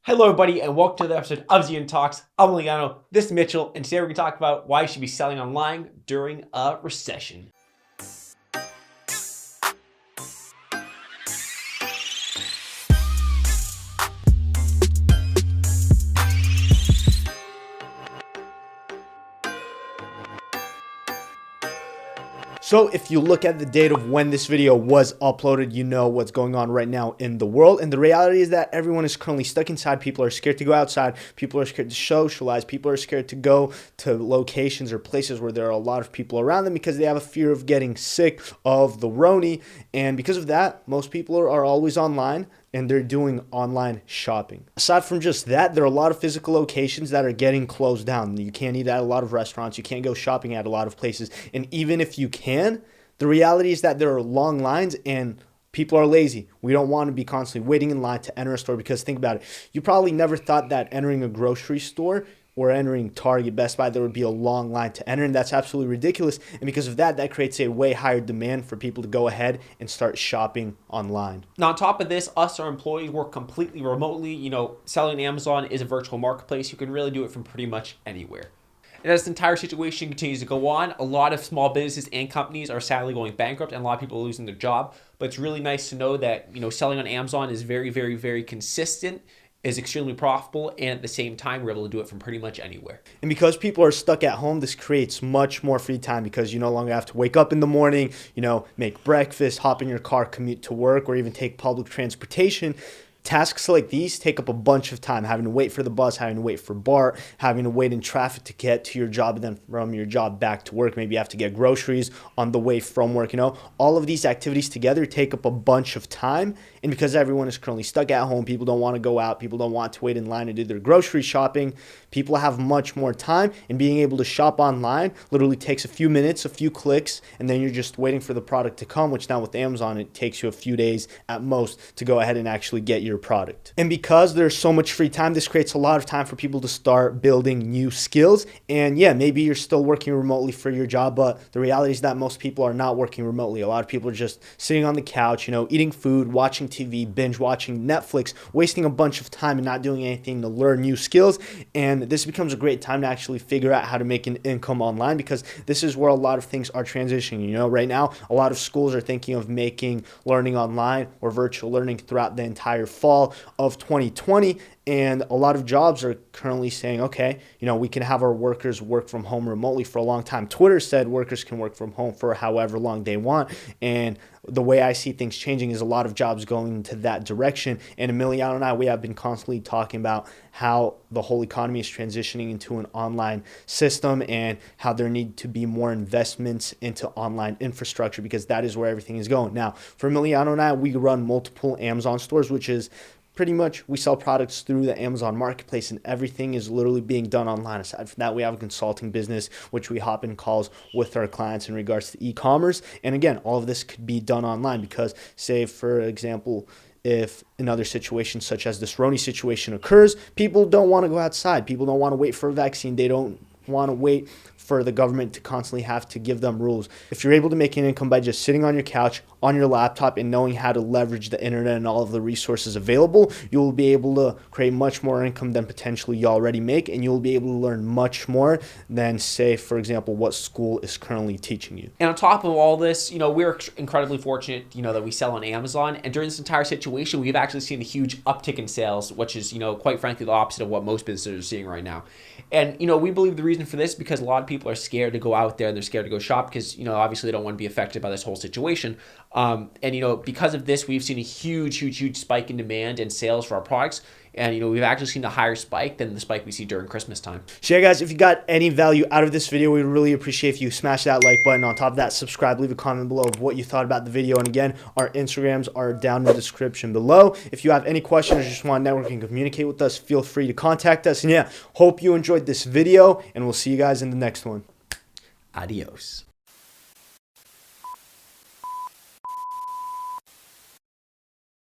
Hello, everybody, and welcome to another episode of ZGN Talks. I'm Liano, this is Mitchell, and today we're going to talk about why you should be selling online during a recession. So if you look at the date of when this video was uploaded, you know what's going on right now in the world. And the reality is that everyone is currently stuck inside. People are scared to go outside. People are scared to socialize. People are scared to go to locations or places where there are a lot of people around them because they have a fear of getting sick of the Roni. And because of that, most people are always online, and they're doing online shopping. Aside from just that, there are a lot of physical locations that are getting closed down. You can't eat at a lot of restaurants. You can't go shopping at a lot of places. And even if you can, the reality is that there are long lines and people are lazy. We don't want to be constantly waiting in line to enter a store because think about it. You probably never thought that entering a grocery store or entering Target, Best Buy, there would be a long line to enter, and that's absolutely ridiculous. And because of that, that creates a way higher demand for people to go ahead and start shopping online. Now, on top of this, us, our employees, work completely remotely. Selling on Amazon is a virtual marketplace. You can really do it from pretty much anywhere. And as this entire situation continues to go on, a lot of small businesses and companies are sadly going bankrupt, and a lot of people are losing their job. But it's really nice to know that selling on Amazon is very, very, very consistent, is extremely profitable, and at the same time, we're able to do it from pretty much anywhere. And because people are stuck at home, this creates much more free time because you no longer have to wake up in the morning, make breakfast, hop in your car, commute to work, or even take public transportation. Tasks like these take up a bunch of time, having to wait for the bus, having to wait for BART, having to wait in traffic to get to your job, and then from your job back to work. Maybe you have to get groceries on the way from work. All of these activities together take up a bunch of time. And because everyone is currently stuck at home, people don't want to go out, people don't want to wait in line to do their grocery shopping, people have much more time, and being able to shop online literally takes a few minutes, a few clicks, and then you're just waiting for the product to come, which now with Amazon, it takes you a few days at most to go ahead and actually get your product. And because there's so much free time, this creates a lot of time for people to start building new skills. And yeah, maybe you're still working remotely for your job, but the reality is that most people are not working remotely. A lot of people are just sitting on the couch, eating food, watching TV, binge watching Netflix, wasting a bunch of time and not doing anything to learn new skills. And this becomes a great time to actually figure out how to make an income online because this is where a lot of things are transitioning. Right now, a lot of schools are thinking of making learning online or virtual learning throughout the entire fall of 2020. And a lot of jobs are currently saying, okay, we can have our workers work from home remotely for a long time. Twitter said workers can work from home for however long they want. And the way I see things changing is a lot of jobs going into that direction. And Emiliano and I, we have been constantly talking about how the whole economy is transitioning into an online system and how there need to be more investments into online infrastructure because that is where everything is going. Now, for Emiliano and I, we run multiple Amazon stores, which is pretty much we sell products through the Amazon marketplace and everything is literally being done online. Aside from that, we have a consulting business, which we hop in calls with our clients in regards to e-commerce. And again, all of this could be done online because say, for example, if another situation such as this Roni situation occurs, people don't want to go outside. People don't want to wait for a vaccine. They don't want to wait for the government to constantly have to give them rules. If you're able to make an income by just sitting on your couch, on your laptop, and knowing how to leverage the internet and all of the resources available, you will be able to create much more income than potentially you already make, and you will be able to learn much more than, say, for example, what school is currently teaching you. And on top of all this, we're incredibly fortunate, that we sell on Amazon. And during this entire situation, we've actually seen a huge uptick in sales, which is, quite frankly, the opposite of what most businesses are seeing right now. And, we believe the reason for this because a lot of people are scared to go out there and they're scared to go shop because, obviously they don't want to be affected by this whole situation. Because of this, we've seen a huge spike in demand and sales for our products. And, we've actually seen a higher spike than the spike we see during Christmas time. So yeah, guys, if you got any value out of this video, we'd really appreciate if you smash that like button. On top of that, subscribe, leave a comment below of what you thought about the video. And again, our Instagrams are down in the description below. If you have any questions or just want to network and communicate with us, feel free to contact us. And yeah, hope you enjoyed this video, and we'll see you guys in the next one. Adios.